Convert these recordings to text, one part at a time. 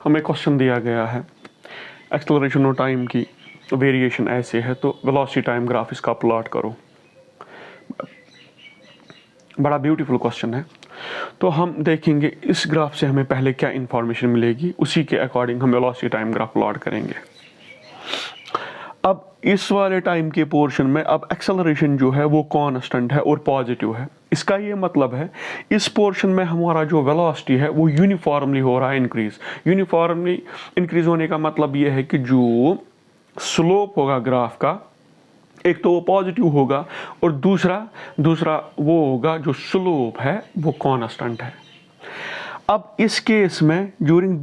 हमें क्वेश्चन दिया गया है एक्सेलरेशन और टाइम की वेरिएशन ऐसे है तो वेलोसिटी टाइम ग्राफ इसका प्लॉट करो। बड़ा ब्यूटीफुल क्वेश्चन है। तो हम देखेंगे इस ग्राफ से हमें पहले क्या इंफॉर्मेशन मिलेगी, उसी के अकॉर्डिंग हम वेलोसिटी टाइम ग्राफ प्लॉट करेंगे। अब इस वाले टाइम के पोर्शन में अब एक्सेलरेशन जो है वो कांस्टेंट है और पॉजिटिव है। इसका ये मतलब है इस पोर्शन में हमारा जो वेलोसिटी है वो यूनिफॉर्मली हो रहा है इंक्रीज। यूनिफॉर्मली इंक्रीज होने का मतलब ये है कि जो स्लोप होगा ग्राफ का, एक तो वो पॉजिटिव होगा और दूसरा वो होगा जो स्लोप है वो कांस्टेंट है। अब इस केस में ड्यूरिंग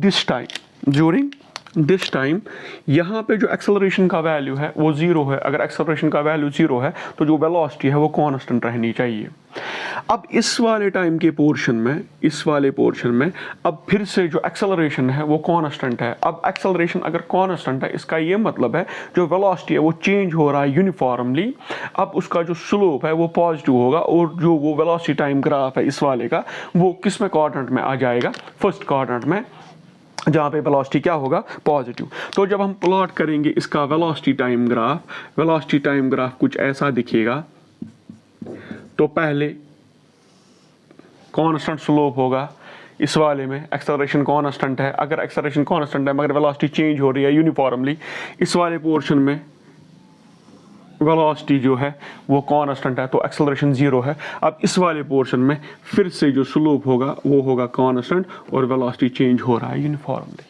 दिस टाइम यहाँ पे जो एक्सेलरेशन का वैल्यू है वो जीरो है। अगर एक्सेलरेशन का वैल्यू जीरो है तो जो वेलोसिटी है वो कांस्टेंट रहनी चाहिए। अब इस वाले टाइम के पोर्शन में अब फिर से जो एक्सेलरेशन है वो कांस्टेंट है। अब एक्सेलरेशन अगर कांस्टेंट है इसका ये मतलब है जो वेलोसिटी है वो चेंज हो रहा है यूनिफॉर्मली। अब उसका जो स्लोप है वो पॉजिटिव होगा और जो वो वेलोसिटी टाइम ग्राफ है इस वाले का वो किस में क्वाड्रेंट में आ जाएगा, फर्स्ट क्वाड्रेंट में, जहाँ पे वेलोसिटी क्या होगा, पॉजिटिव। तो जब हम प्लॉट करेंगे इसका वेलोसिटी टाइम ग्राफ कुछ ऐसा दिखेगा। तो पहले कांस्टेंट स्लोप होगा, इस वाले में एक्सेलरेशन कांस्टेंट है। अगर एक्सेलरेशन कांस्टेंट है मगर वेलोसिटी चेंज हो रही है यूनिफॉर्मली, इस वाले पोर्शन में वेलोसिटी जो है वो कांस्टेंट है तो एक्सेलरेशन जीरो है। अब इस वाले पोर्शन में फिर से जो स्लोप होगा वो होगा कांस्टेंट और वेलोसिटी चेंज हो रहा है यूनिफॉर्मली।